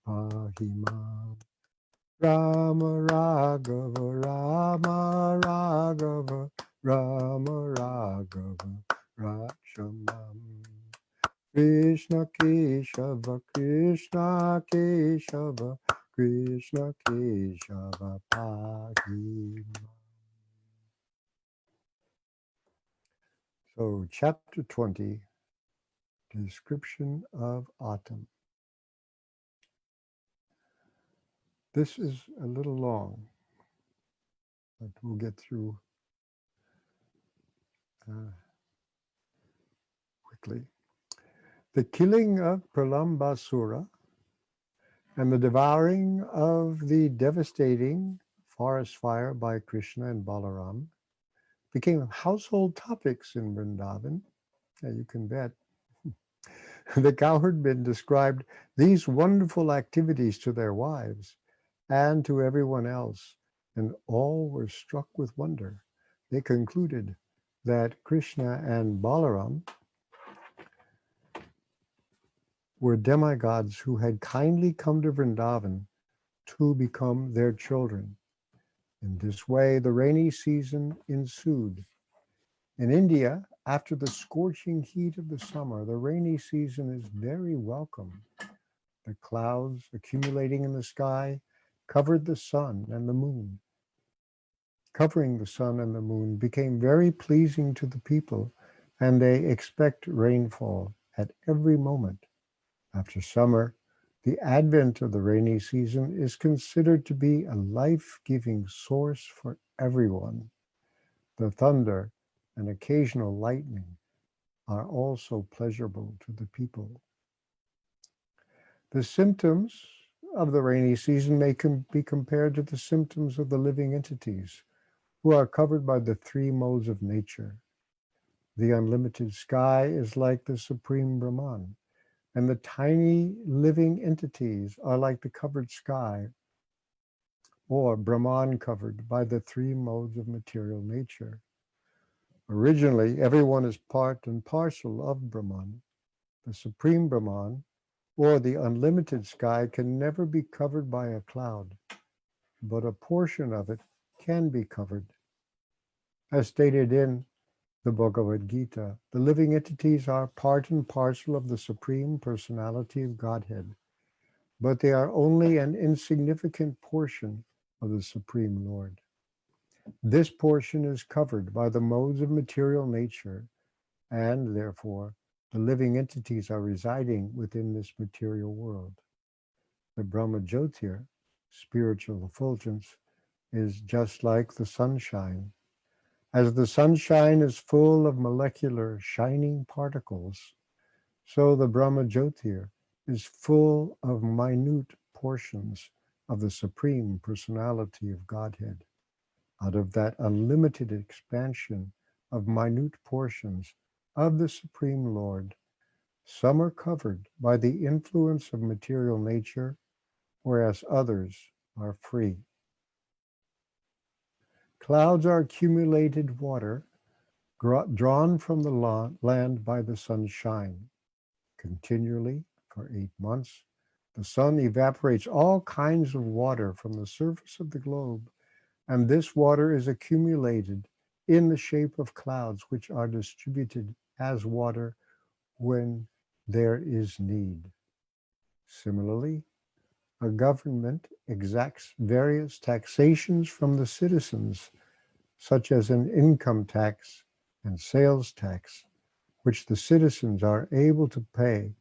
Pahimam. Rama Raghava, Rama Raghava, Rama Raghava, Rachamam. Krishna Keshava, Krishna Keshava, Krishna Keshava, Pahimam. So, chapter 20, description of autumn. This is a little long, but we'll get through quickly. The killing of Pralambasura and the devouring of the devastating forest fire by Krishna and Balaram became household topics in Vrindavan. Yeah, you can bet. The cowherdmen described these wonderful activities to their wives and to everyone else, and all were struck with wonder. They concluded that Krishna and Balaram were demigods who had kindly come to Vrindavan to become their children. In this way, the rainy season ensued. In India, after the scorching heat of the summer, the rainy season is very welcome. The clouds accumulating in the sky covered the sun and the moon. Covering the sun and the moon became very pleasing to the people, and they expect rainfall at every moment. After summer, the advent of the rainy season is considered to be a life-giving source for everyone. The thunder and occasional lightning are also pleasurable to the people. The symptoms of the rainy season may be compared to the symptoms of the living entities who are covered by the three modes of nature. The unlimited sky is like the supreme Brahman, and the tiny living entities are like the covered sky, or Brahman covered by the three modes of material nature. Originally, everyone is part and parcel of Brahman. The supreme Brahman, or the unlimited sky, can never be covered by a cloud, but a portion of it can be covered. As stated in the Bhagavad Gita, the living entities are part and parcel of the Supreme Personality of Godhead, but they are only an insignificant portion of the Supreme Lord. This portion is covered by the modes of material nature, and therefore the living entities are residing within this material world. The Brahma Jyotir, spiritual effulgence, is just like the sunshine. As the sunshine is full of molecular shining particles, so the Brahma Jyotir is full of minute portions of the Supreme Personality of Godhead. Out of that unlimited expansion of minute portions of the Supreme Lord, some are covered by the influence of material nature, whereas others are free. Clouds are accumulated water drawn from the land by the sunshine. Continually, for 8 months, the sun evaporates all kinds of water from the surface of the globe, and this water is accumulated in the shape of clouds, which are distributed as water when there is need. Similarly, a government exacts various taxations from the citizens, such as an income tax and sales tax, which the citizens are able to pay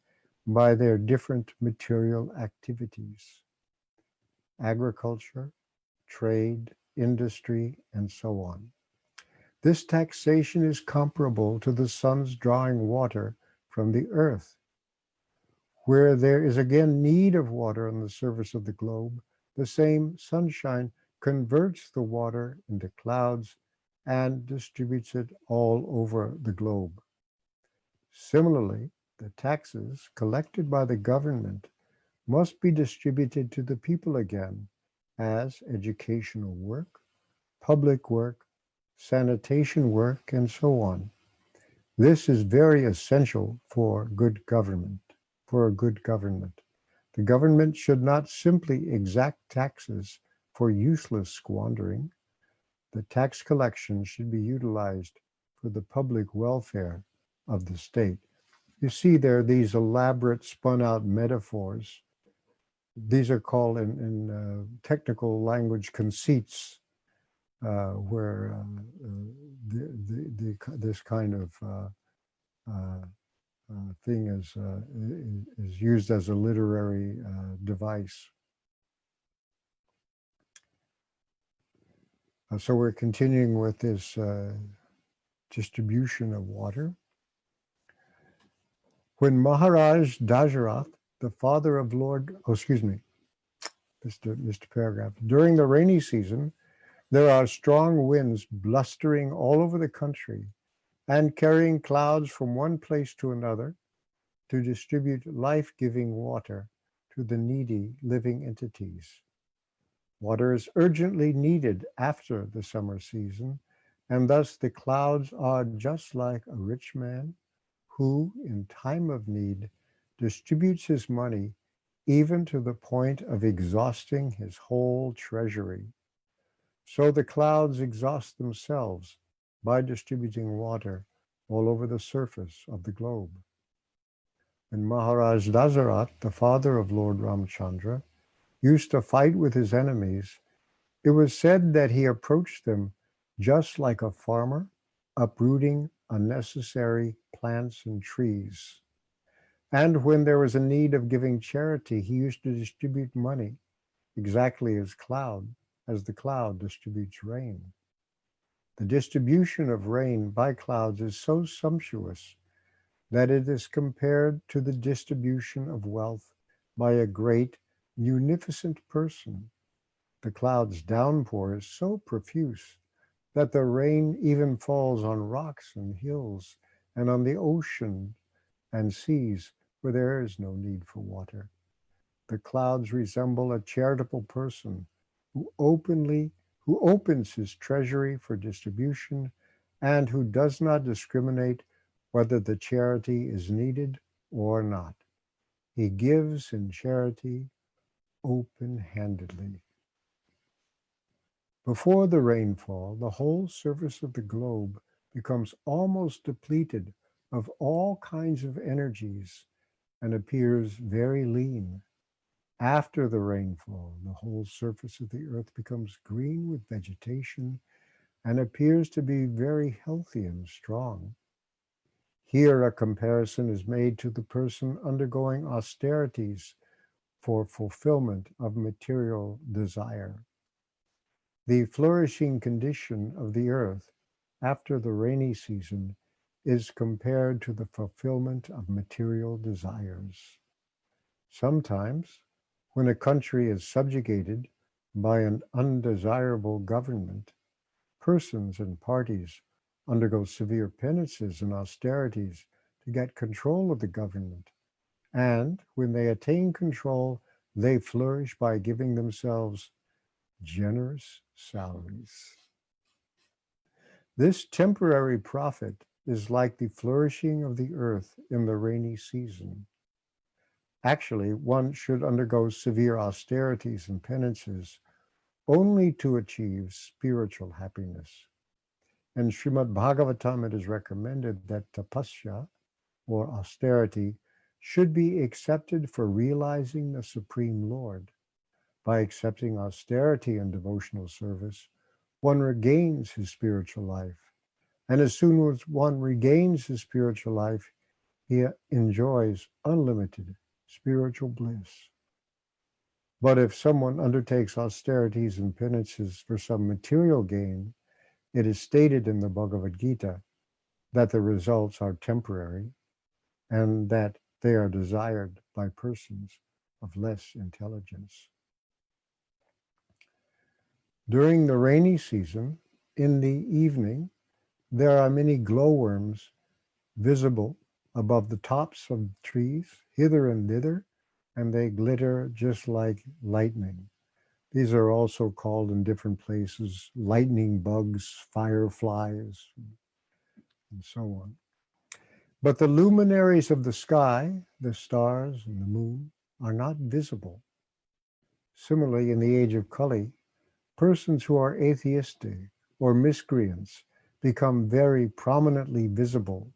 by their different material activities: agriculture, trade, industry, and so on. This taxation is comparable to the sun's drawing water from the earth. Where there is again need of water on the surface of the globe, the same sunshine converts the water into clouds and distributes it all over the globe. Similarly, the taxes collected by the government must be distributed to the people again as educational work, public work, sanitation work, and so on. This is very essential for good government, for a good government. The government should not simply exact taxes for useless squandering. The tax collection should be utilized for the public welfare of the state. You see there these elaborate spun out metaphors. These are called in technical language conceits, where this kind of thing is used as a literary device. So we're continuing with this distribution of water. When Maharaj Dajarath, the father of Lord, Mr. Paragraph, during the rainy season, there are strong winds blustering all over the country and carrying clouds from one place to another to distribute life-giving water to the needy living entities. Water is urgently needed after the summer season, and thus the clouds are just like a rich man who, in time of need, distributes his money even to the point of exhausting his whole treasury. So the clouds exhaust themselves by distributing water all over the surface of the globe. When Maharaj Dasharath, the father of Lord Ramchandra, used to fight with his enemies, it was said that he approached them just like a farmer uprooting unnecessary plants and trees. And when there was a need of giving charity, he used to distribute money exactly as the cloud distributes rain. The distribution of rain by clouds is so sumptuous that it is compared to the distribution of wealth by a great, munificent person. The cloud's downpour is so profuse that the rain even falls on rocks and hills and on the ocean and seas where there is no need for water. The clouds resemble a charitable person who opens his treasury for distribution and who does not discriminate whether the charity is needed or not. He gives in charity open-handedly. Before the rainfall, the whole surface of the globe becomes almost depleted of all kinds of energies and appears very lean. After the rainfall, the whole surface of the earth becomes green with vegetation and appears to be very healthy and strong. Here a comparison is made to the person undergoing austerities for fulfillment of material desire. The flourishing condition of the earth after the rainy season is compared to the fulfillment of material desires. Sometimes, when a country is subjugated by an undesirable government, persons and parties undergo severe penances and austerities to get control of the government. And when they attain control, they flourish by giving themselves generous salaries. This temporary profit is like the flourishing of the earth in the rainy season. Actually, one should undergo severe austerities and penances only to achieve spiritual happiness. In Srimad Bhagavatam, it is recommended that tapasya, or austerity, should be accepted for realizing the Supreme Lord. By accepting austerity and devotional service, one regains his spiritual life. And as soon as one regains his spiritual life, he enjoys unlimited spiritual bliss. But if someone undertakes austerities and penances for some material gain, it is stated in the Bhagavad Gita that the results are temporary and that they are desired by persons of less intelligence. During the rainy season, in the evening, there are many glowworms visible above the tops of trees, hither and thither, and they glitter just like lightning. These are also called in different places lightning bugs, fireflies, and so on. But the luminaries of the sky, the stars and the moon, are not visible. Similarly, in the age of Kali, persons who are atheistic or miscreants become very prominently visible,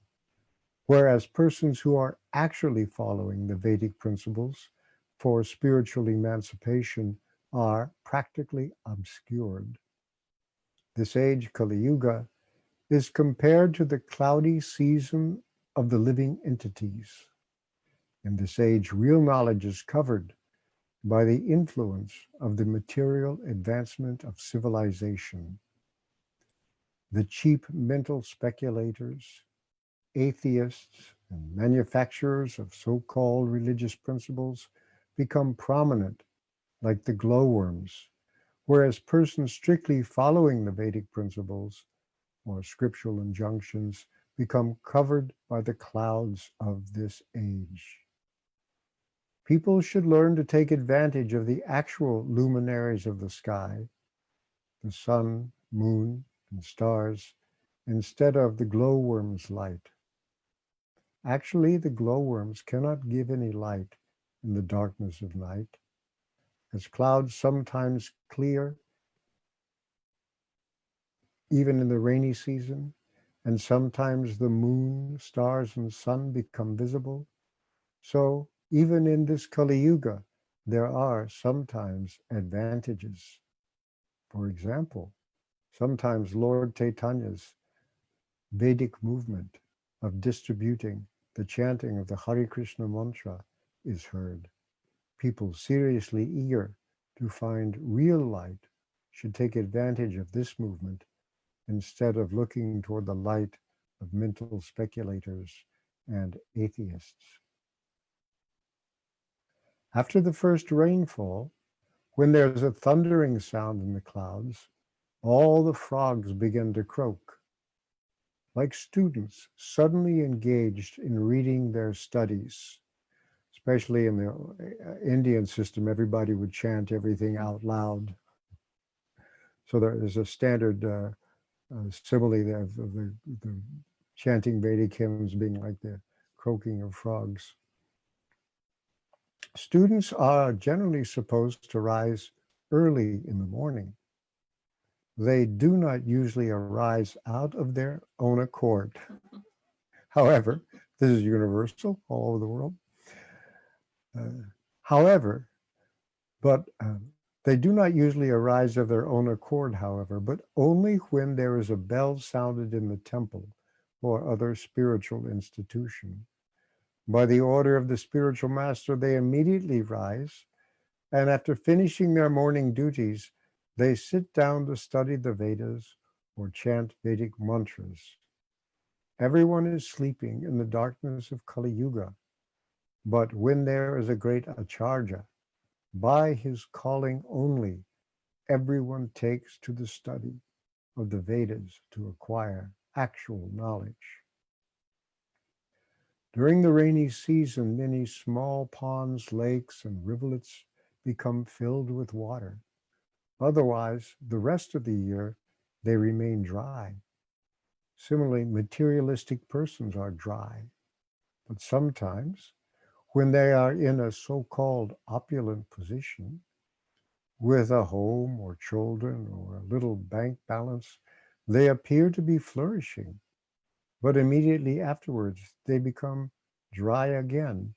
whereas persons who are actually following the Vedic principles for spiritual emancipation are practically obscured. This age, Kali Yuga, is compared to the cloudy season of the living entities. In this age, real knowledge is covered by the influence of the material advancement of civilization. The cheap mental speculators, atheists, and manufacturers of so-called religious principles become prominent like the glowworms, whereas persons strictly following the Vedic principles or scriptural injunctions become covered by the clouds of this age. People should learn to take advantage of the actual luminaries of the sky, the sun, moon, and stars, instead of the glowworm's light. Actually, the glowworms cannot give any light in the darkness of night, as clouds sometimes clear even in the rainy season, and sometimes the moon, stars, and sun become visible. So even in this Kali Yuga, there are sometimes advantages. For example, sometimes Lord Chaitanya's Vedic movement of distributing the chanting of the Hare Krishna mantra is heard. People seriously eager to find real light should take advantage of this movement instead of looking toward the light of mental speculators and atheists. After the first rainfall, when there's a thundering sound in the clouds, all the frogs begin to croak, like students suddenly engaged in reading their studies. Especially in the Indian system, everybody would chant everything out loud. So there is a standard simile there of the chanting Vedic hymns being like the croaking of frogs. Students are generally supposed to rise early in the morning. They do not usually arise out of their own accord. However, this is universal all over the world. Uh, however, but they do not usually arise of their own accord, however, but only when there is a bell sounded in the temple or other spiritual institution. By the order of the spiritual master, they immediately rise, and after finishing their morning duties, they sit down to study the Vedas or chant Vedic mantras. Everyone is sleeping in the darkness of Kali Yuga, but when there is a great acharya, by his calling only, everyone takes to the study of the Vedas to acquire actual knowledge. During the rainy season, many small ponds, lakes, and rivulets become filled with water. Otherwise, the rest of the year, they remain dry. Similarly, materialistic persons are dry, but sometimes, when they are in a so-called opulent position, with a home or children or a little bank balance, they appear to be flourishing, but immediately afterwards they become dry again,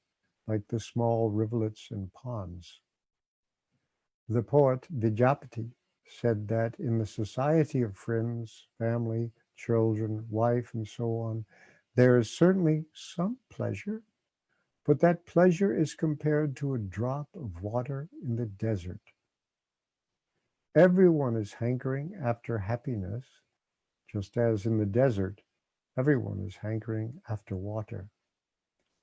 like the small rivulets and ponds. The poet Vidyapati said that in the society of friends, family, children, wife, and so on, there is certainly some pleasure, but that pleasure is compared to a drop of water in the desert. Everyone is hankering after happiness, just as in the desert, everyone is hankering after water.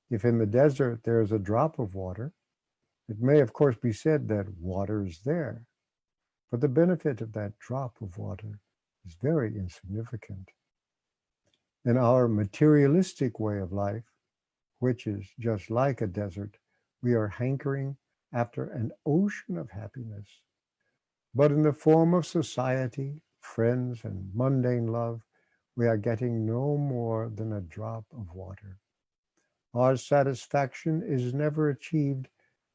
If in the desert there is a drop of water, it may of course be said that water is there, but the benefit of that drop of water is very insignificant. In our materialistic way of life, which is just like a desert, we are hankering after an ocean of happiness. But in the form of society, friends, and mundane love, we are getting no more than a drop of water. Our satisfaction is never achieved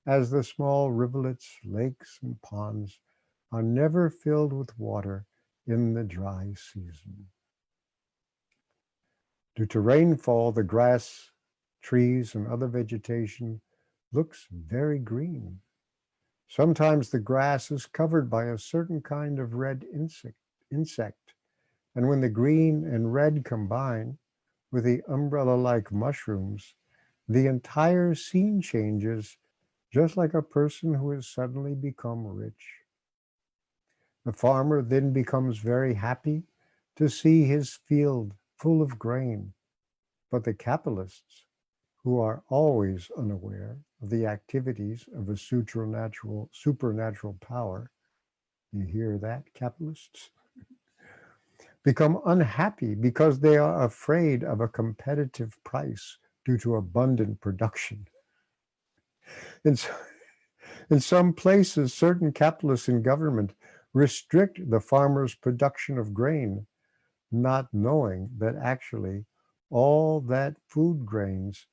as the small rivulets, lakes, and ponds are never filled with water in the dry season. Due to rainfall, the grass, trees, and other vegetation looks very green. Sometimes the grass is covered by a certain kind of red insect, and when the green and red combine with the umbrella-like mushrooms, the entire scene changes, just like a person who has suddenly become rich. The farmer then becomes very happy to see his field full of grain, but the capitalists, who are always unaware of the activities of a supernatural power, you hear that, capitalists? Become unhappy because they are afraid of a competitive price due to abundant production. In, in some places, certain capitalists in government restrict the farmer's production of grain, not knowing that actually all that food grains,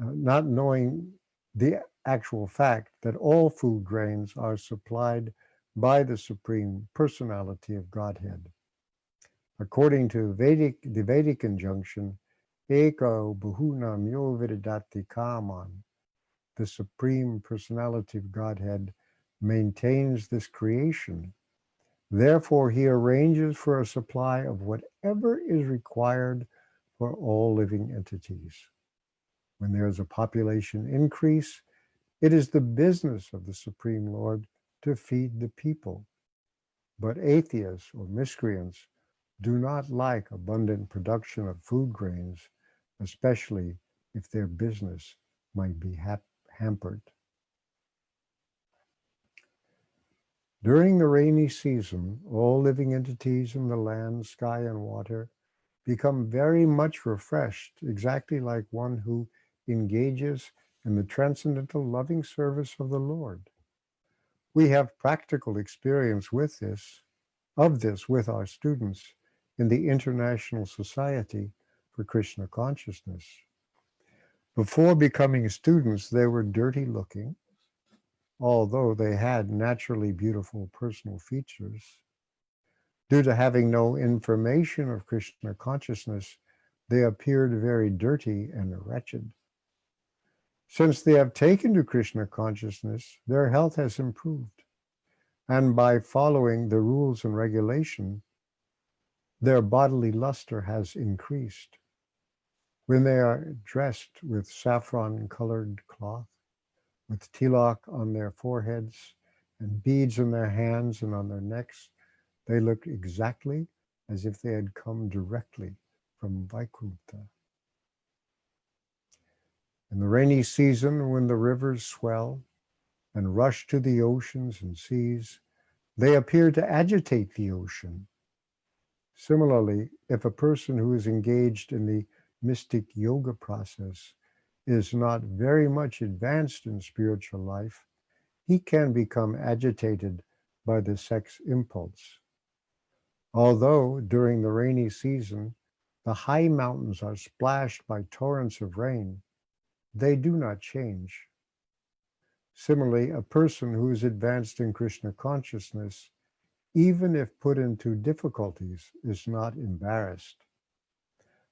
not knowing the actual fact that all food grains are supplied by the Supreme Personality of Godhead. According to the Vedic injunction, Eko Bahuna Myo Vidati Kaman, the Supreme Personality of Godhead maintains this creation. Therefore, he arranges for a supply of whatever is required for all living entities. When there is a population increase, it is the business of the Supreme Lord to feed the people. But atheists or miscreants do not like abundant production of food grains, especially if their business might be hampered. During the rainy season, all living entities in the land, sky, and water become very much refreshed, exactly like one who engages in the transcendental loving service of the Lord. We have practical experience with this with our students in the International Society for Krishna Consciousness. Before becoming students, they were dirty looking, although they had naturally beautiful personal features. Due to having no information of Krishna consciousness, they appeared very dirty and wretched. Since they have taken to Krishna consciousness, their health has improved. And by following the rules and regulation, their bodily luster has increased. When they are dressed with saffron-colored cloth, with tilak on their foreheads and beads in their hands and on their necks, they look exactly as if they had come directly from Vaikuntha. In the rainy season, when the rivers swell and rush to the oceans and seas, they appear to agitate the ocean. Similarly, if a person who is engaged in the mystic yoga process is not very much advanced in spiritual life, he can become agitated by the sex impulse. Although during the rainy season, the high mountains are splashed by torrents of rain, they do not change. Similarly, a person who is advanced in Krishna consciousness, even if put into difficulties, is not embarrassed.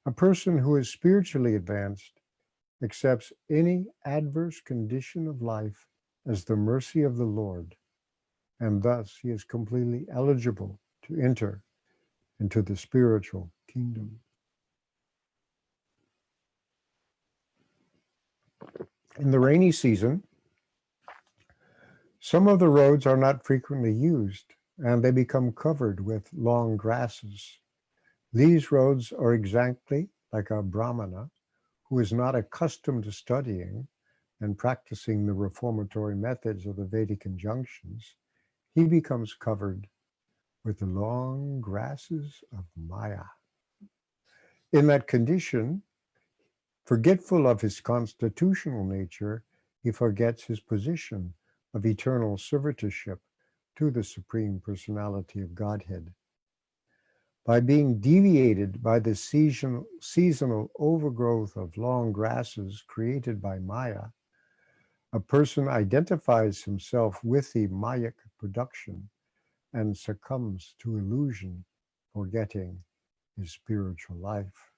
A person who is spiritually advanced accepts any adverse condition of life as the mercy of the Lord, and thus he is completely eligible to enter into the spiritual kingdom. In the rainy season, some of the roads are not frequently used, and they become covered with long grasses. These roads are exactly like a Brahmana who is not accustomed to studying and practicing the reformatory methods of the Vedic injunctions. He becomes covered with the long grasses of Maya. In that condition, forgetful of his constitutional nature, he forgets his position of eternal servitorship to the Supreme Personality of Godhead. By being deviated by the seasonal overgrowth of long grasses created by Maya, A person identifies himself with the Mayak production and succumbs to illusion, forgetting his spiritual life.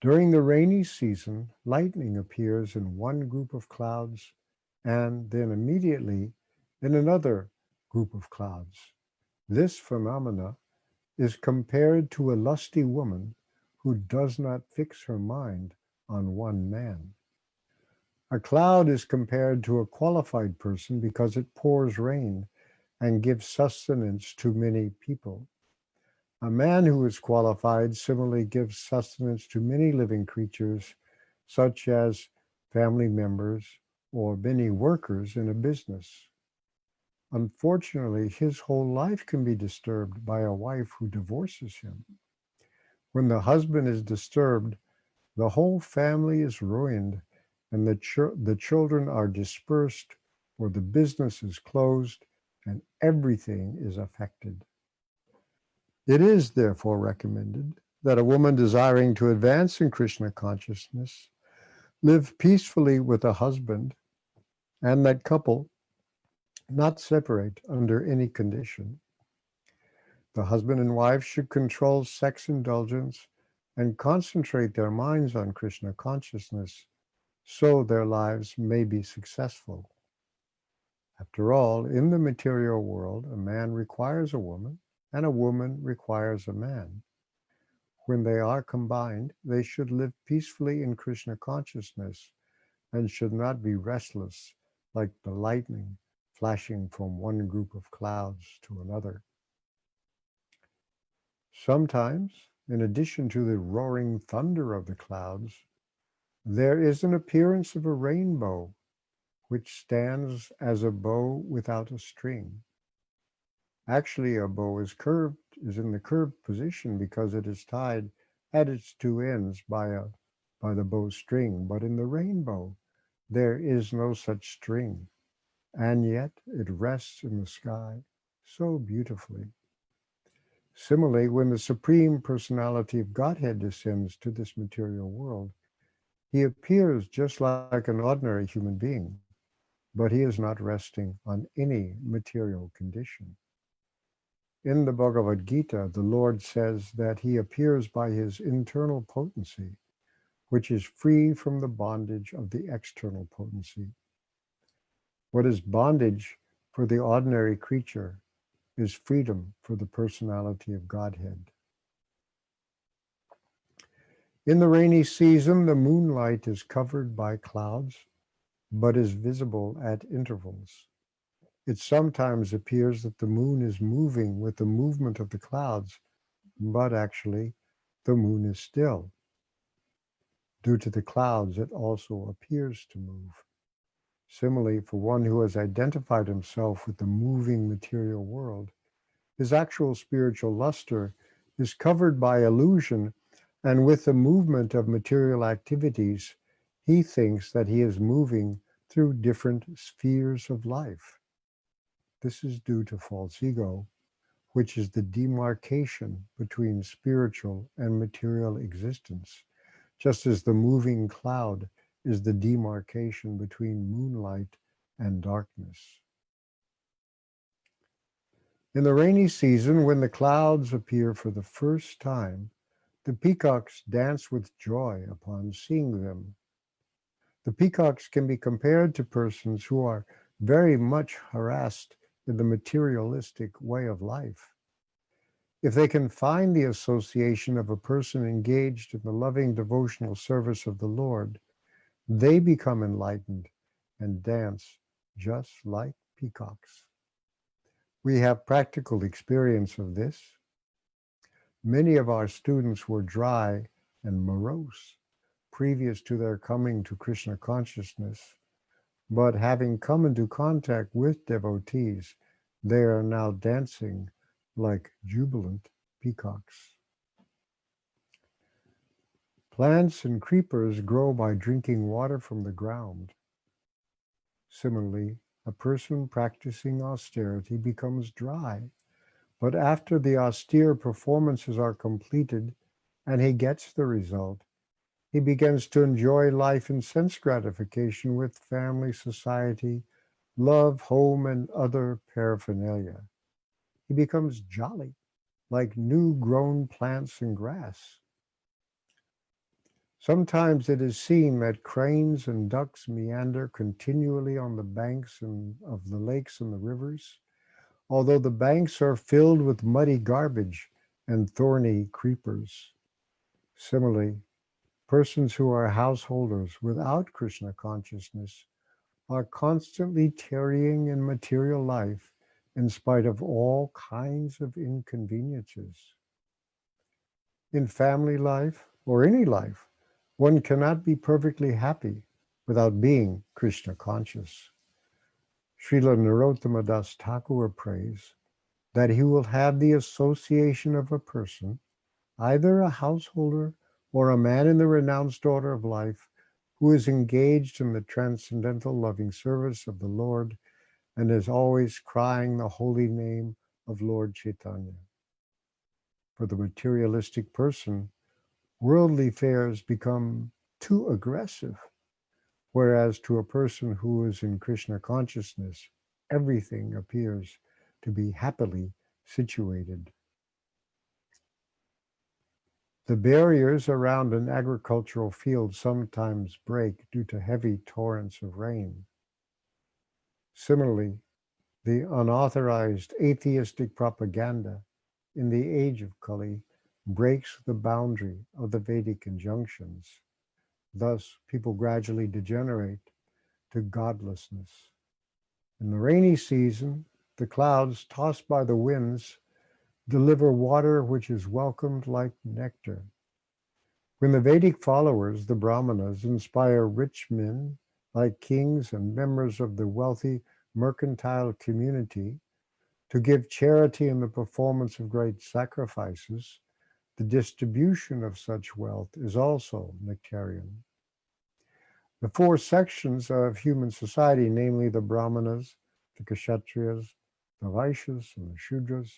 During the rainy season, lightning appears in one group of clouds and then immediately in another group of clouds. This phenomena is compared to a lusty woman who does not fix her mind on one man. A cloud is compared to a qualified person because it pours rain and gives sustenance to many people. A man who is qualified similarly gives sustenance to many living creatures, such as family members or many workers in a business. Unfortunately, his whole life can be disturbed by a wife who divorces him. When the husband is disturbed, the whole family is ruined, and the children are dispersed, or the business is closed, and everything is affected. It is therefore recommended that a woman desiring to advance in Krishna consciousness live peacefully with a husband, and that couple not separate under any condition. The husband and wife should control sex indulgence and concentrate their minds on Krishna consciousness so their lives may be successful. After all, in the material world, a man requires a woman and a woman requires a man. When they are combined, they should live peacefully in Krishna consciousness and should not be restless like the lightning flashing from one group of clouds to another. Sometimes, in addition to the roaring thunder of the clouds, there is an appearance of a rainbow, which stands as a bow without a string. Actually, a bow is in the curved position because it is tied at its two ends by the bow string. But in the rainbow, there is no such string, and yet it rests in the sky so beautifully. Similarly, when the Supreme Personality of Godhead descends to this material world, he appears just like an ordinary human being, but he is not resting on any material condition. In the Bhagavad Gita, the Lord says that he appears by his internal potency, which is free from the bondage of the external potency. What is bondage for the ordinary creature is freedom for the personality of Godhead. In the rainy season, the moonlight is covered by clouds, but is visible at intervals. It sometimes appears that the moon is moving with the movement of the clouds, but actually the moon is still. Due to the clouds, it also appears to move. Similarly, for one who has identified himself with the moving material world, his actual spiritual luster is covered by illusion, and with the movement of material activities, he thinks that he is moving through different spheres of life. This is due to false ego, which is the demarcation between spiritual and material existence, just as the moving cloud is the demarcation between moonlight and darkness. In the rainy season, when the clouds appear for the first time, the peacocks dance with joy upon seeing them. The peacocks can be compared to persons who are very much harassed in the materialistic way of life. If they can find the association of a person engaged in the loving devotional service of the Lord, they become enlightened and dance just like peacocks. We have practical experience of this. Many of our students were dry and morose previous to their coming to Krishna consciousness, but having come into contact with devotees, they are now dancing like jubilant peacocks. Plants and creepers grow by drinking water from the ground. Similarly, a person practicing austerity becomes dry, but after the austere performances are completed and he gets the result, He begins to enjoy life and sense gratification with family, society, love, home, and other paraphernalia. He becomes jolly, like new grown plants and grass. Sometimes it is seen that cranes and ducks meander continually on the banks of the lakes and the rivers, although the banks are filled with muddy garbage and thorny creepers. Similarly, persons who are householders without Krishna consciousness are constantly tarrying in material life in spite of all kinds of inconveniences. In family life or any life, one cannot be perfectly happy without being Krishna conscious. Srila Narottama Das Thakur prays that he will have the association of a person, either a householder or a man in the renounced order of life, who is engaged in the transcendental loving service of the Lord and is always crying the holy name of Lord Chaitanya. For the materialistic person, worldly affairs become too aggressive, whereas to a person who is in Krishna consciousness, everything appears to be happily situated. The barriers around an agricultural field sometimes break due to heavy torrents of rain. Similarly, the unauthorized atheistic propaganda in the age of Kali breaks the boundary of the Vedic injunctions. Thus, people gradually degenerate to godlessness. In the rainy season, the clouds, tossed by the winds, deliver water which is welcomed like nectar. When the Vedic followers, the Brahmanas, inspire rich men like kings and members of the wealthy mercantile community to give charity in the performance of great sacrifices, the distribution of such wealth is also nectarian. The four sections of human society, namely the Brahmanas, the Kshatriyas, the Vaishyas, and the Shudras,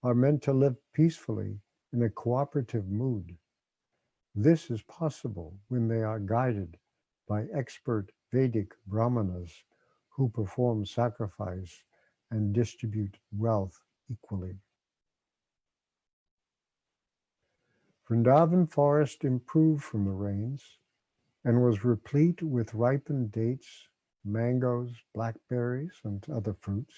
are meant to live peacefully in a cooperative mood. This is possible when they are guided by expert Vedic Brahmanas who perform sacrifice and distribute wealth equally. Vrindavan forest improved from the rains and was replete with ripened dates, mangoes, blackberries, and other fruits.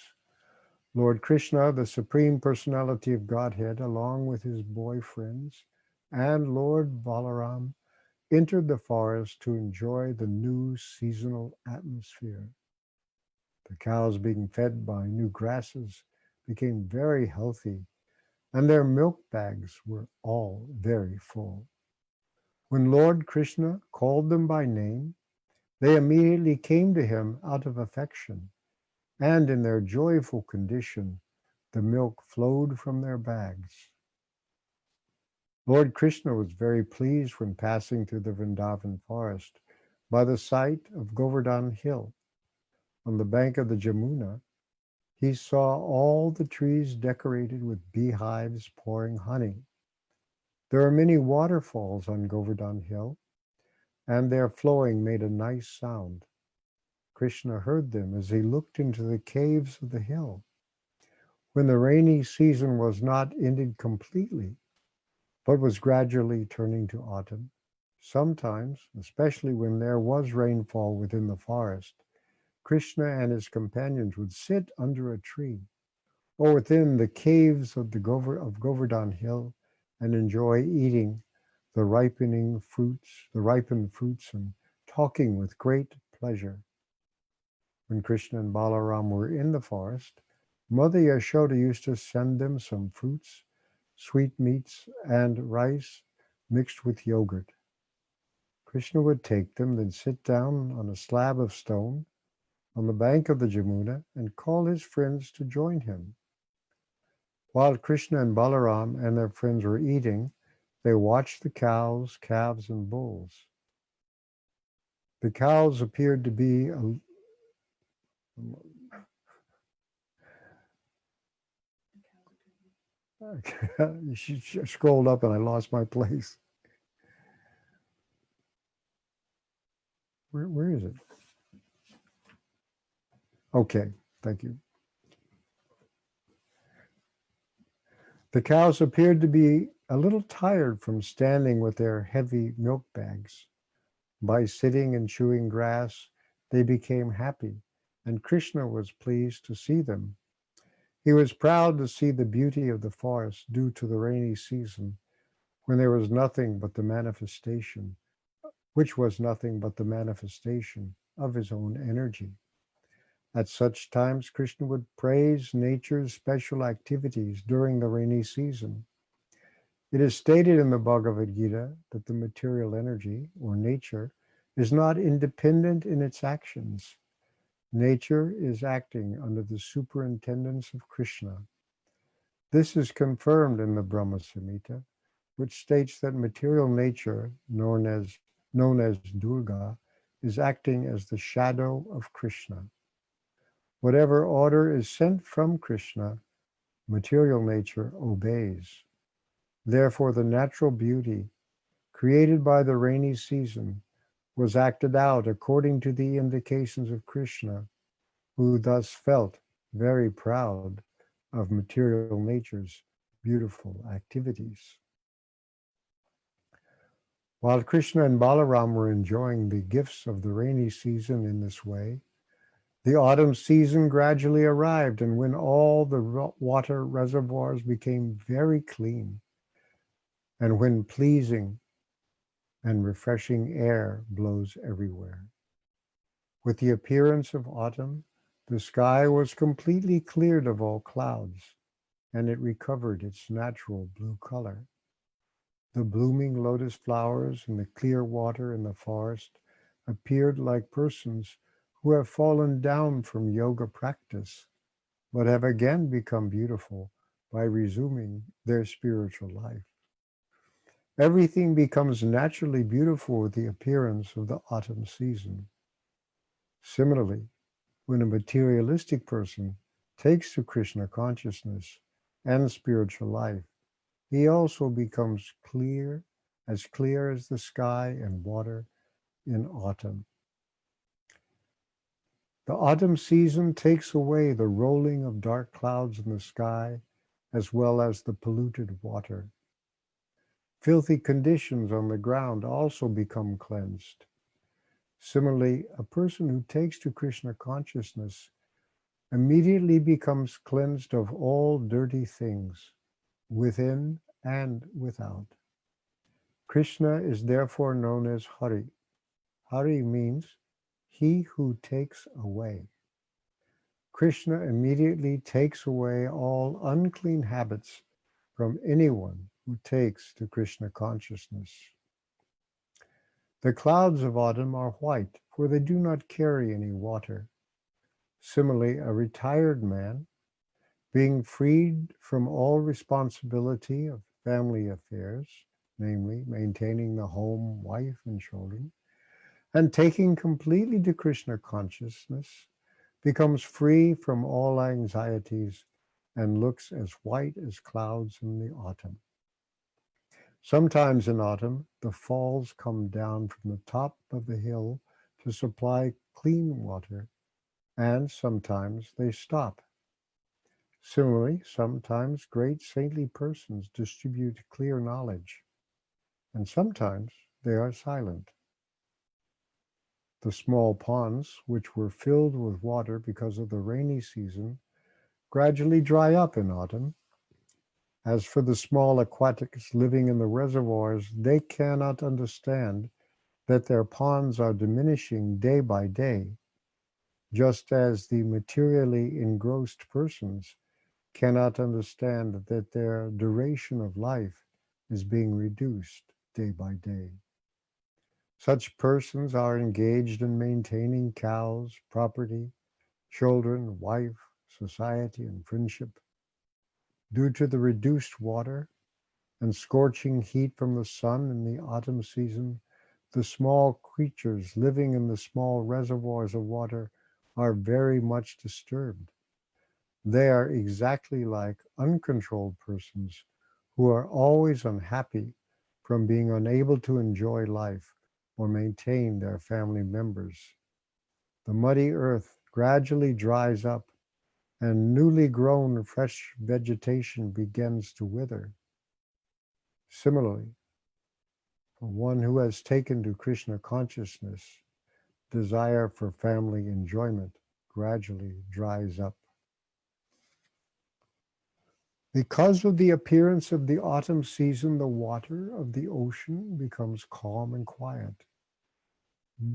Lord Krishna, the Supreme Personality of Godhead, along with his boyfriends, and Lord Balaram, entered the forest to enjoy the new seasonal atmosphere. The cows, being fed by new grasses, became very healthy, and their milk bags were all very full. When Lord Krishna called them by name, they immediately came to him out of affection, and in their joyful condition, the milk flowed from their bags. Lord Krishna was very pleased when passing through the Vrindavan forest by the sight of Govardhan Hill. On the bank of the Jamuna, he saw all the trees decorated with beehives pouring honey. There are many waterfalls on Govardhan Hill, and their flowing made a nice sound. Krishna heard them as he looked into the caves of the hill. When the rainy season was not ended completely, but was gradually turning to autumn, sometimes, especially when there was rainfall within the forest, Krishna and his companions would sit under a tree or within the caves of of Govardhan Hill and enjoy eating the ripened fruits and talking with great pleasure. When Krishna and Balaram were in the forest, Mother Yashoda used to send them some fruits, sweetmeats, and rice mixed with yogurt. Krishna would take them, then sit down on a slab of stone on the bank of the Jamuna and call his friends to join him. While Krishna and Balaram and their friends were eating, they watched the cows, calves, and bulls. The cows appeared to be she scrolled up and I lost my place. Where is it? Okay, thank you. The cows appeared to be a little tired from standing with their heavy milk bags. By sitting and chewing grass, they became happy, and Krishna was pleased to see them. He was proud to see the beauty of the forest due to the rainy season, when there was nothing but the manifestation, which was nothing but the manifestation of his own energy. At such times, Krishna would praise nature's special activities during the rainy season. It is stated in the Bhagavad Gita that the material energy, or nature, is not independent in its actions. Nature is acting under the superintendence of Krishna. This is confirmed in the Brahma Samhita, which states that material nature, known as Durga, is acting as the shadow of Krishna. Whatever order is sent from Krishna, material nature obeys. Therefore, the natural beauty created by the rainy season was acted out according to the indications of Krishna, who thus felt very proud of material nature's beautiful activities. While Krishna and Balaram were enjoying the gifts of the rainy season in this way, the autumn season gradually arrived, and when all the water reservoirs became very clean, and when pleasing and refreshing air blows everywhere. With the appearance of autumn, the sky was completely cleared of all clouds, and it recovered its natural blue color. The blooming lotus flowers and the clear water in the forest appeared like persons who have fallen down from yoga practice, but have again become beautiful by resuming their spiritual life. Everything becomes naturally beautiful with the appearance of the autumn season. Similarly, when a materialistic person takes to Krishna consciousness and spiritual life, he also becomes clear as the sky and water in autumn. The autumn season takes away the rolling of dark clouds in the sky, as well as the polluted water. Filthy conditions on the ground also become cleansed. Similarly, a person who takes to Krishna consciousness immediately becomes cleansed of all dirty things, within and without. Krishna is therefore known as Hari. Hari means he who takes away. Krishna immediately takes away all unclean habits from anyone who takes to Krishna consciousness. The clouds of autumn are white, for they do not carry any water. Similarly, a retired man, being freed from all responsibility of family affairs, namely maintaining the home, wife, and children, and taking completely to Krishna consciousness, becomes free from all anxieties and looks as white as clouds in the autumn. Sometimes in autumn, the falls come down from the top of the hill to supply clean water, and sometimes they stop. Similarly, sometimes great saintly persons distribute clear knowledge, and sometimes they are silent. The small ponds, which were filled with water because of the rainy season, gradually dry up in autumn. As for the small aquatics living in the reservoirs, they cannot understand that their ponds are diminishing day by day, just as the materially engrossed persons cannot understand that their duration of life is being reduced day by day. Such persons are engaged in maintaining cows, property, children, wife, society, and friendship. Due to the reduced water and scorching heat from the sun in the autumn season, the small creatures living in the small reservoirs of water are very much disturbed. They are exactly like uncontrolled persons who are always unhappy from being unable to enjoy life or maintain their family members. The muddy earth gradually dries up, and newly grown fresh vegetation begins to wither. Similarly, for one who has taken to Krishna consciousness, desire for family enjoyment gradually dries up. Because of the appearance of the autumn season, the water of the ocean becomes calm and quiet,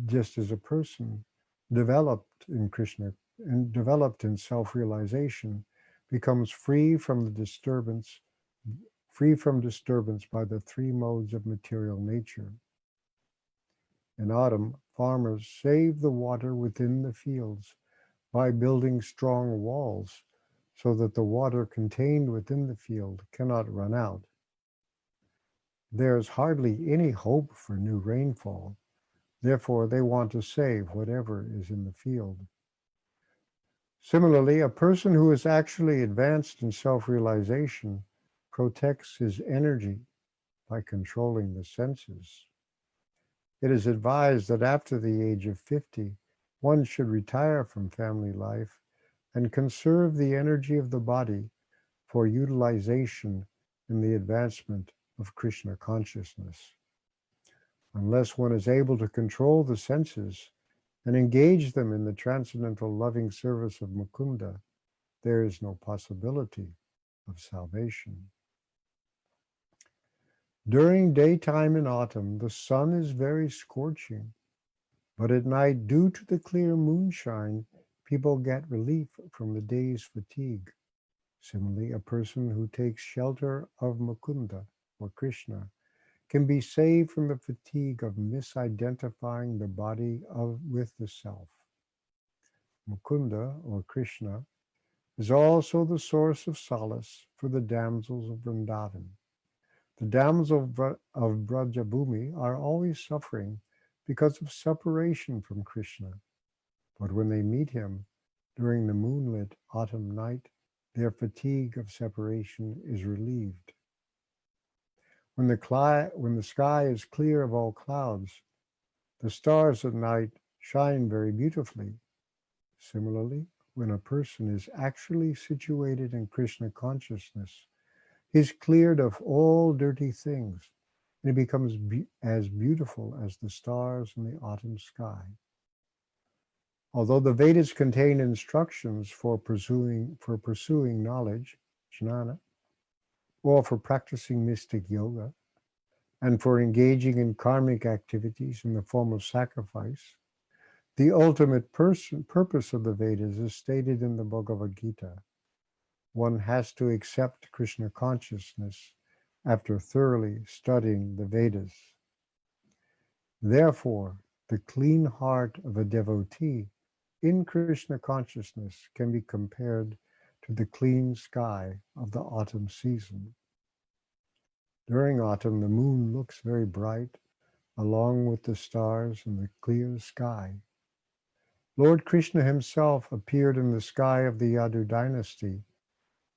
just as a person developed in Krishna and developed in self-realization becomes free from disturbance by the three modes of material nature. In autumn, farmers save the water within the fields by building strong walls so that the water contained within the field cannot run out. There's hardly any hope for new rainfall. Therefore, they want to save whatever is in the field. Similarly, a person who is actually advanced in self-realization protects his energy by controlling the senses. It is advised that after the age of 50, one should retire from family life and conserve the energy of the body for utilization in the advancement of Krishna consciousness. Unless one is able to control the senses and engage them in the transcendental loving service of Mukunda, there is no possibility of salvation. During daytime in autumn, the sun is very scorching, but at night, due to the clear moonshine, people get relief from the day's fatigue. Similarly, a person who takes shelter of Mukunda or Krishna can be saved from the fatigue of misidentifying the body with the self. Mukunda or Krishna is also the source of solace for the damsels of Vrindavan. The damsels of Brajabhumi are always suffering because of separation from Krishna. But when they meet him during the moonlit autumn night, their fatigue of separation is relieved. When the sky is clear of all clouds, the stars at night shine very beautifully. Similarly, when a person is actually situated in Krishna consciousness, he is cleared of all dirty things, and he becomes as beautiful as the stars in the autumn sky. Although the Vedas contain instructions for pursuing knowledge, jnana, or for practicing mystic yoga, and for engaging in karmic activities in the form of sacrifice, the ultimate purpose of the Vedas is stated in the Bhagavad Gita. One has to accept Krishna consciousness after thoroughly studying the Vedas. Therefore, the clean heart of a devotee in Krishna consciousness can be compared to the clean sky of the autumn season. During autumn, the moon looks very bright, along with the stars in the clear sky. Lord Krishna himself appeared in the sky of the Yadu dynasty,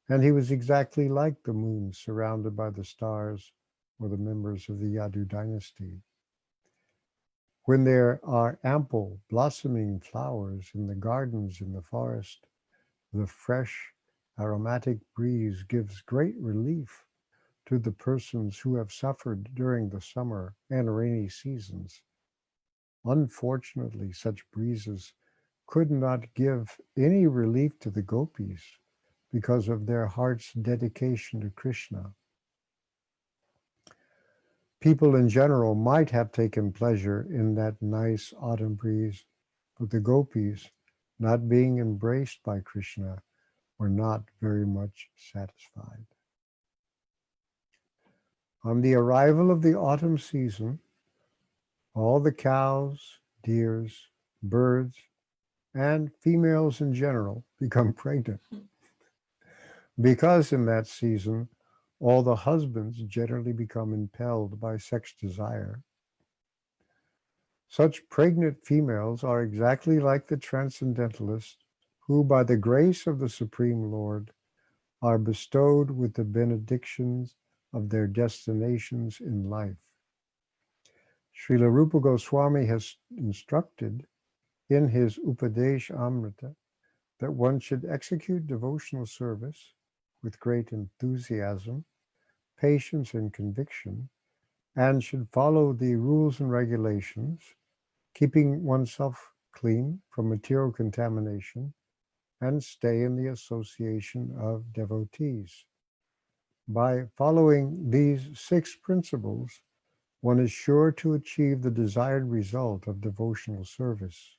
and he was exactly like the moon surrounded by the stars or the members of the Yadu dynasty. When there are ample blossoming flowers in the gardens in the forest, the fresh aromatic breeze gives great relief to the persons who have suffered during the summer and rainy seasons. Unfortunately, such breezes could not give any relief to the gopis because of their heart's dedication to Krishna. People in general might have taken pleasure in that nice autumn breeze, but the gopis, not being embraced by Krishna, were not very much satisfied. On the arrival of the autumn season, all the cows, deers, birds, and females in general become pregnant, because in that season, all the husbands generally become impelled by sex desire. Such pregnant females are exactly like the transcendentalists who, by the grace of the Supreme Lord, are bestowed with the benedictions of their destinations in life. Srila Rupa Goswami has instructed in his Upadesh Amrita that one should execute devotional service with great enthusiasm, patience, and conviction, and should follow the rules and regulations, keeping oneself clean from material contamination, and stay in the association of devotees. By following these 6 principles, one is sure to achieve the desired result of devotional service.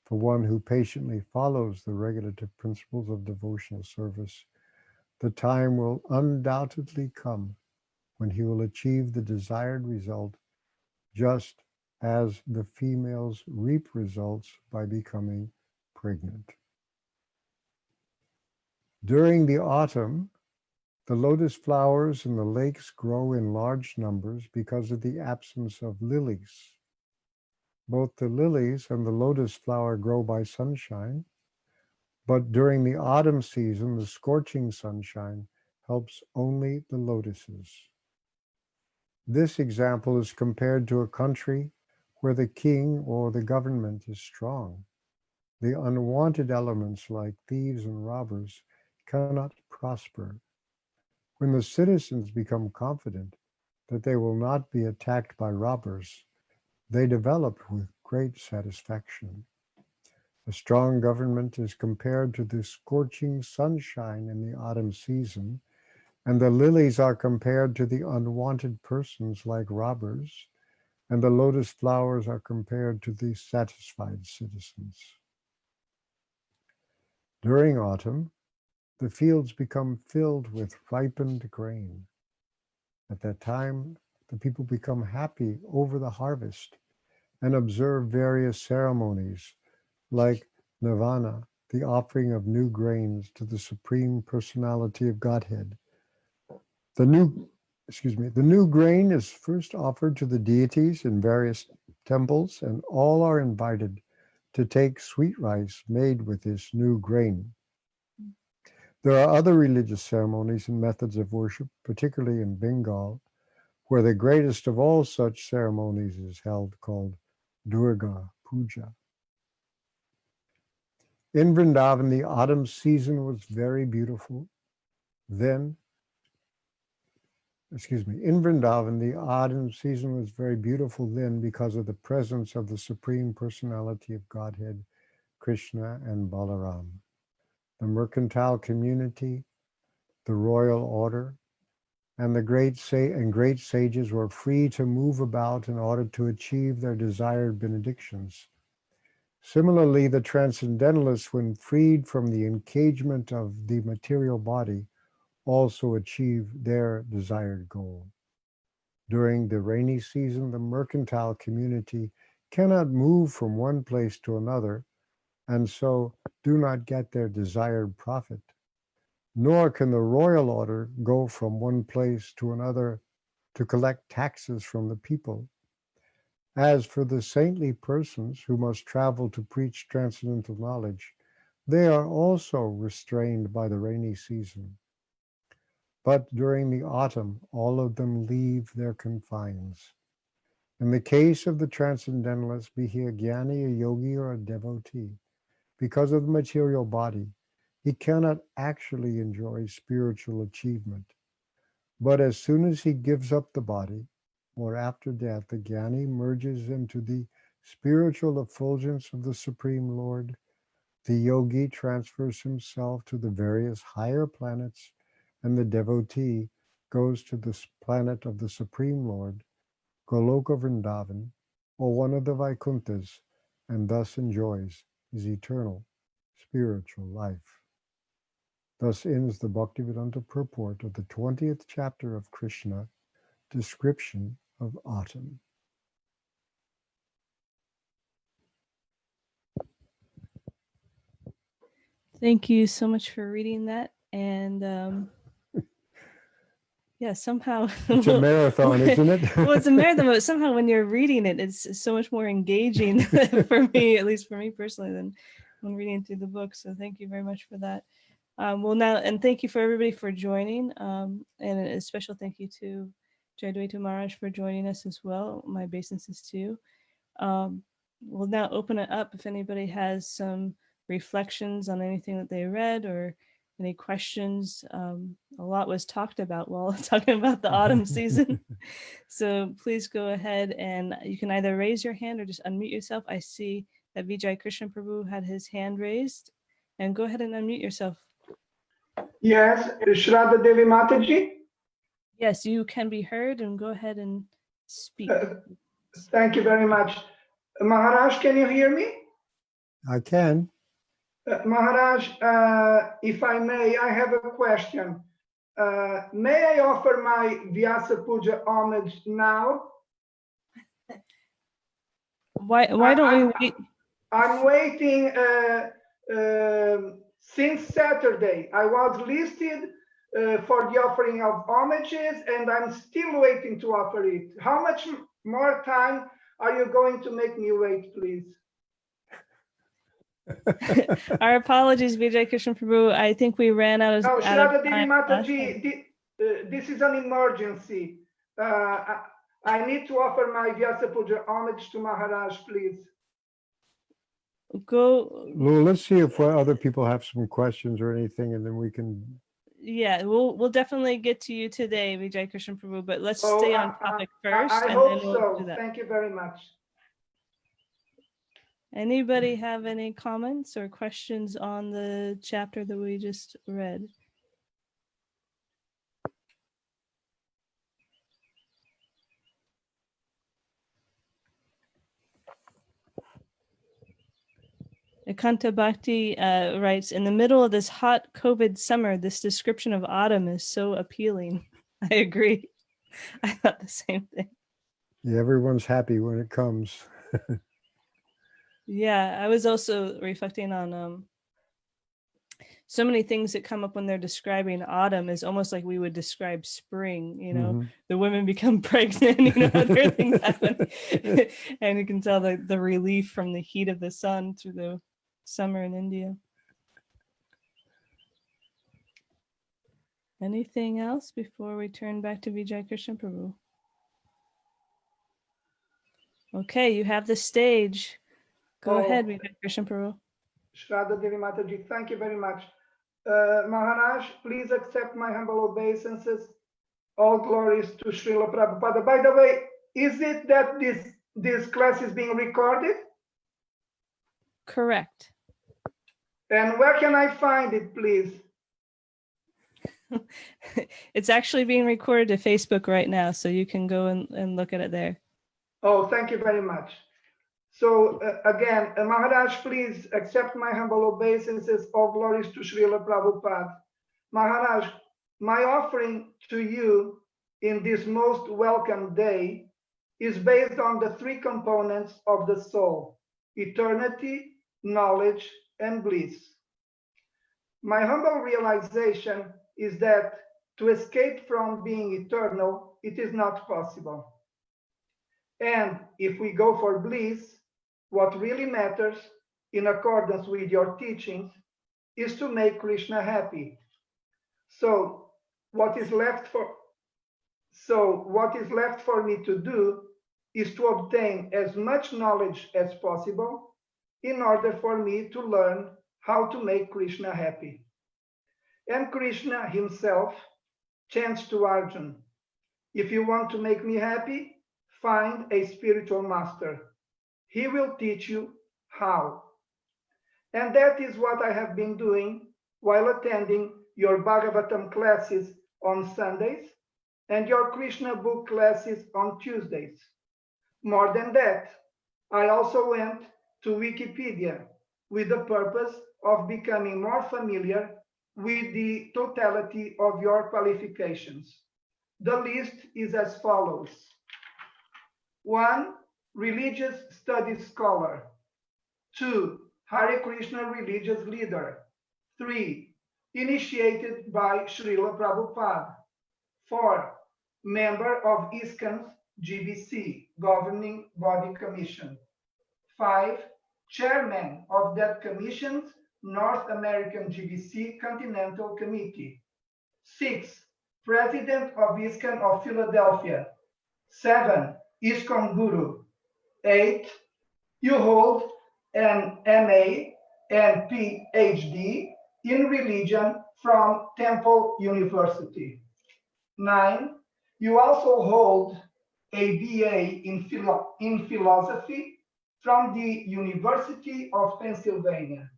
For one who patiently follows the regulative principles of devotional service, the time will undoubtedly come when he will achieve the desired result, just as the females reap results by becoming pregnant. During the autumn, the lotus flowers in the lakes grow in large numbers because of the absence of lilies. Both the lilies and the lotus flower grow by sunshine, but during the autumn season, the scorching sunshine helps only the lotuses. This example is compared to a country where the king or the government is strong. The unwanted elements like thieves and robbers cannot prosper. When the citizens become confident that they will not be attacked by robbers, they develop with great satisfaction. A strong government is compared to the scorching sunshine in the autumn season, and the lilies are compared to the unwanted persons like robbers, and the lotus flowers are compared to the satisfied citizens. During autumn, the fields become filled with ripened grain. At that time, the people become happy over the harvest and observe various ceremonies like Nirvana, the offering of new grains to the Supreme Personality of Godhead. The new grain is first offered to the deities in various temples, and all are invited to take sweet rice made with this new grain. There are other religious ceremonies and methods of worship, particularly in Bengal, where the greatest of all such ceremonies is held, called Durga Puja. In Vrindavan, the autumn season was very beautiful. In Vrindavan, the autumn season was very beautiful then because of the presence of the Supreme Personality of Godhead, Krishna and Balaram. The mercantile community, the royal order, and the great sages were free to move about in order to achieve their desired benedictions. Similarly, the transcendentalists, when freed from the encagement of the material body, also achieve their desired goal. During the rainy season, the mercantile community cannot move from one place to another, and so do not get their desired profit. Nor can the royal order go from one place to another to collect taxes from the people. As for the saintly persons who must travel to preach transcendental knowledge, they are also restrained by the rainy season. But during the autumn, all of them leave their confines. In the case of the transcendentalist, be he a jnani, a yogi, or a devotee, because of the material body, he cannot actually enjoy spiritual achievement. But as soon as he gives up the body, or after death, the jnani merges into the spiritual effulgence of the Supreme Lord. The yogi transfers himself to the various higher planets, and the devotee goes to the planet of the Supreme Lord, Goloka Vrindavan, or one of the Vaikunthas, and thus enjoys his eternal spiritual life. Thus ends the Bhaktivedanta purport of the 20th chapter of Krishna, description of autumn. Thank you so much for reading that. And yeah, somehow It's a marathon, isn't it? Well, it's a marathon, but somehow when you're reading it, it's so much more engaging for me, at least for me personally, than when reading through the book. So thank you very much for that. Well, now, and thank you for everybody for joining. And a special thank you to Jadwaita Maharaj for joining us as well. My obeisances too. We'll now open it up if anybody has some reflections on anything that they read or any questions. A lot was talked about while talking about the autumn season. So please go ahead and you can either raise your hand or just unmute yourself. I see that Vijay Krishna Prabhu had his hand raised. And go ahead and unmute yourself. Yes, Shraddha Devi Mataji. Yes, you can be heard and go ahead and speak. Thank you very much. Maharaj, can you hear me? I can. Maharaj, if I may, I have a question. May I offer my Vyasa Puja homage now? Why don't we wait? I'm waiting since Saturday. I was listed for the offering of homages, and I'm still waiting to offer it. How much more time are you going to make me wait, please? Our apologies, Vijay Krishna Prabhu. I think we ran out of Shraddha Devi time. Mataji, this is an emergency. I need to offer my Vyasa Puja homage to Maharaj, please. Go. Lou, let's see if other people have some questions or anything, and then we can. Yeah, we'll definitely get to you today, Vijay Krishna Prabhu, but let's stay on topic first. I and hope then we'll so. do that. Thank you very much. Anybody have any comments or questions on the chapter that we just read? Ekanta Bhakti writes, in the middle of this hot COVID summer, this description of autumn is so appealing. I agree. I thought the same thing. Yeah, everyone's happy when it comes. Yeah, I was also reflecting on so many things that come up when they're describing autumn is almost like we would describe spring, you know, the women become pregnant, you know, other things happen. And you can tell the relief from the heat of the sun through the summer in India. Anything else before we turn back to Vijay Krishna Prabhu? Okay, you have the stage. Go ahead, Vijay Krishna Prabhu. Shraddha Devi Mataji, thank you very much. Maharaj, please accept my humble obeisances. All glories to Srila Prabhupada. By the way, is it that this class is being recorded? Correct. And where can I find it, please? It's actually being recorded to Facebook right now, so you can go and look at it there. Oh, thank you very much. So again, Maharaj, please accept my humble obeisances. All glories to Srila Prabhupada. Maharaj, my offering to you in this most welcome day is based on the three components of the soul: eternity, knowledge, and bliss. My humble realization is that to escape from being eternal, it is not possible. And if we go for bliss, what really matters, in accordance with your teachings, is to make Krishna happy. So what is left for me to do is to obtain as much knowledge as possible in order for me to learn how to make Krishna happy. And Krishna himself chants to Arjuna, if you want to make me happy, find a spiritual master. He will teach you how. And that is what I have been doing while attending your Bhagavatam classes on Sundays and your Krishna book classes on Tuesdays. More than that, I also went to Wikipedia with the purpose of becoming more familiar with the totality of your qualifications. The list is as follows. 1, religious studies scholar. 2, Hare Krishna religious leader. 3, initiated by Srila Prabhupada. 4, member of ISKCON's GBC, Governing Body Commission. 5, chairman of that commission's North American GBC Continental Committee. 6, President of ISKCON of Philadelphia. 7. ISKCON Guru. 8. You hold an MA and PhD in religion from Temple University. 9. You also hold a BA in philosophy from the University of Pennsylvania.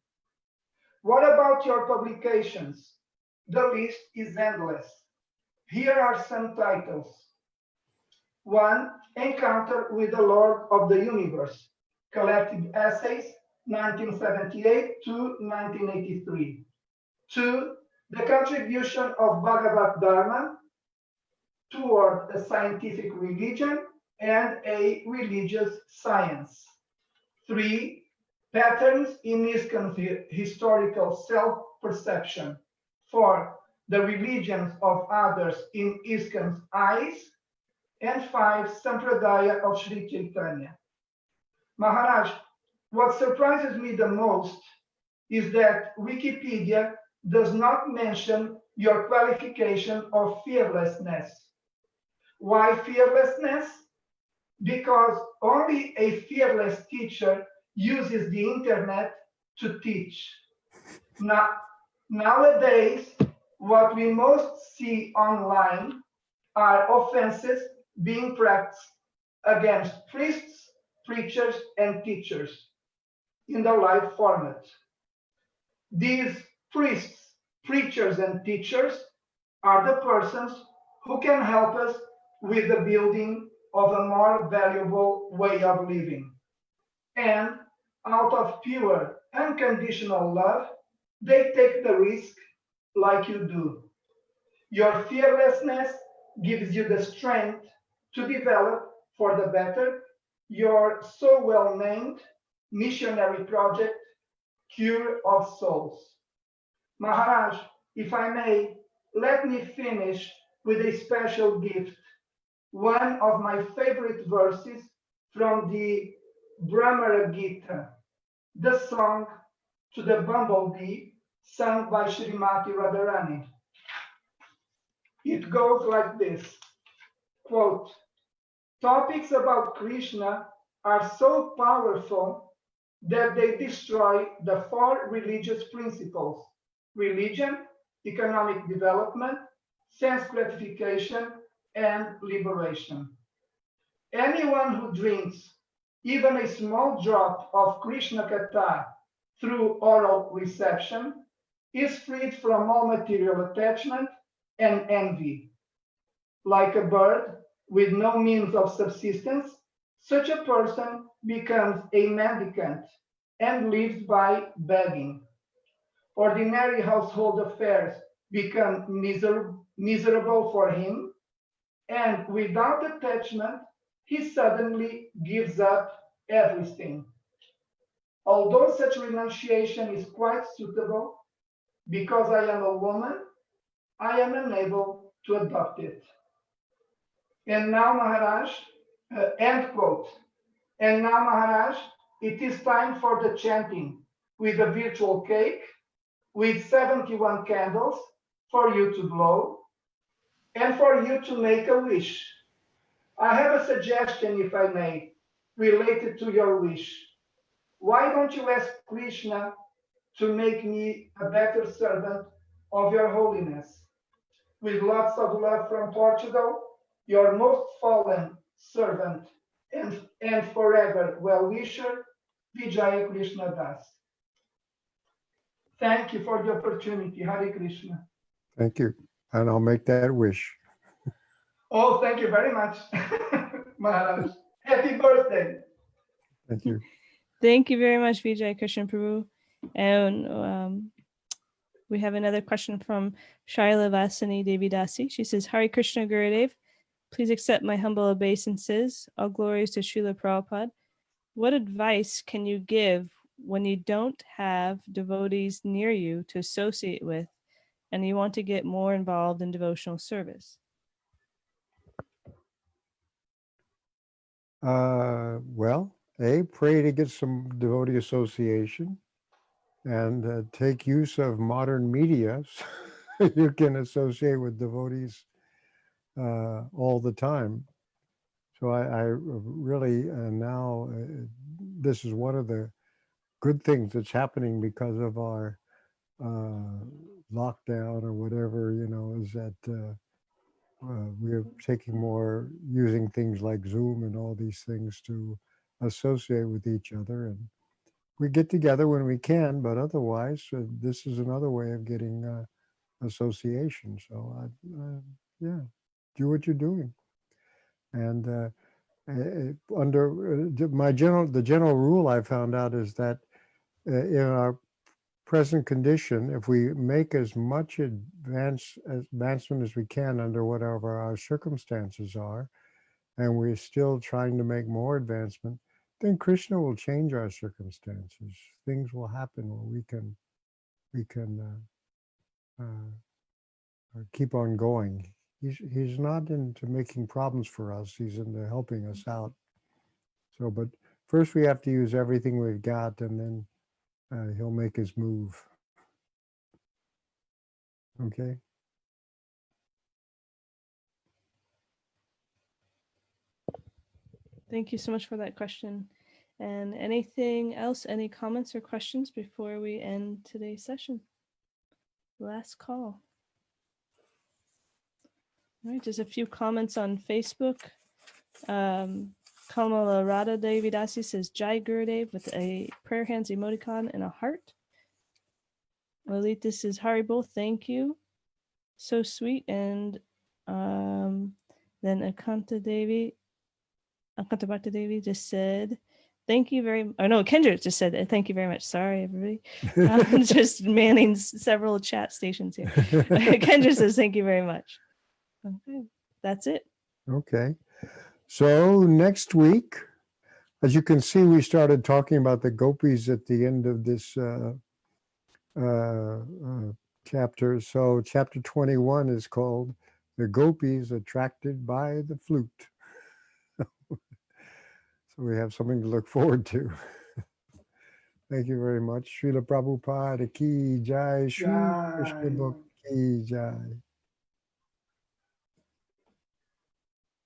What about your publications? The list is endless. Here are some titles. 1. Encounter with the Lord of the Universe, Collected Essays, 1978 to 1983. 2. The contribution of Bhagavad Dharma toward a scientific religion and a religious science. 3. Patterns in ISKCON historical self-perception. 4. The religions of others in ISKCON's eyes. And 5. Sampradaya of Sri Chaitanya. Maharaj, what surprises me the most is that Wikipedia does not mention your qualification of fearlessness. Why fearlessness? Because only a fearless teacher uses the internet to teach. Nowadays, what we most see online are offenses being practiced against priests, preachers, and teachers in the live format. These priests, preachers, and teachers are the persons who can help us with the building of a more valuable way of living. And out of pure, unconditional love, they take the risk like you do. Your fearlessness gives you the strength to develop for the better your so well named missionary project, Cure of Souls. Maharaj, if I may, let me finish with a special gift, one of my favorite verses from the Brahmara Gita, the song to the bumblebee sung by Srimati Radharani. It goes like this, quote, topics about Krishna are so powerful that they destroy the 4 religious principles: religion, economic development, sense gratification, and liberation. Anyone who drinks even a small drop of Krishna Katha through oral reception is freed from all material attachment and envy. Like a bird with no means of subsistence, such a person becomes a mendicant and lives by begging. Ordinary household affairs become miserable for him, and without attachment, he suddenly gives up everything. Although such renunciation is quite suitable, because I am a woman, I am unable to adopt it. And now, Maharaj, end quote. And now, Maharaj, it is time for the chanting with a virtual cake, with 71 candles for you to blow, and for you to make a wish. I have a suggestion, if I may, related to your wish. Why don't you ask Krishna to make me a better servant of your holiness? With lots of love from Portugal, your most fallen servant and forever well-wisher, Vijaya Krishna Das. Thank you for the opportunity. Hare Krishna. Thank you. And I'll make that wish. Oh, thank you very much, Maharaj. Happy birthday. Thank you. Thank you very much, Vijay Krishna Prabhu. And we have another question from Shaila Vasani Devi Dasi. She says, Hare Krishna Gurudev, please accept my humble obeisances. All glories to Srila Prabhupada. What advice can you give when you don't have devotees near you to associate with and you want to get more involved in devotional service? Well, pray to get some devotee association and take use of modern media so you can associate with devotees all the time. So I really now this is one of the good things that's happening because of our lockdown or whatever, is that we're taking more, using things like Zoom and all these things to associate with each other. And we get together when we can, but otherwise, this is another way of getting association. So, yeah, do what you're doing. And under the general rule I found out is that in our present condition, if we make as much advancement as we can under whatever our circumstances are, and we're still trying to make more advancement, then Krishna will change our circumstances. Things will happen where we can keep on going. He's not into making problems for us. He's into helping us out. So, but first we have to use everything we've got, and then he'll make his move. Okay. Thank you so much for that question. And anything else, any comments or questions before we end today's session? Last call. All right, just a few comments on Facebook. Kamala Radha Devidasi says, Jai Gurudev with a prayer hands emoticon and a heart. Lalita says, Haribo, thank you. So sweet. And then Akanta Bhakta Devi just said, thank you very much. Oh, no, Kendra just said, thank you very much. Sorry, everybody. I'm just manning several chat stations here. Kendra says, thank you very much. Okay, that's it. Okay. So next week, as you can see, we started talking about the gopis at the end of this chapter. So chapter 21 is called The Gopis Attracted by the Flute. So we have something to look forward to. Thank you very much. Srila Prabhupada ki jai, Shri Krishna Bhakti ki jai.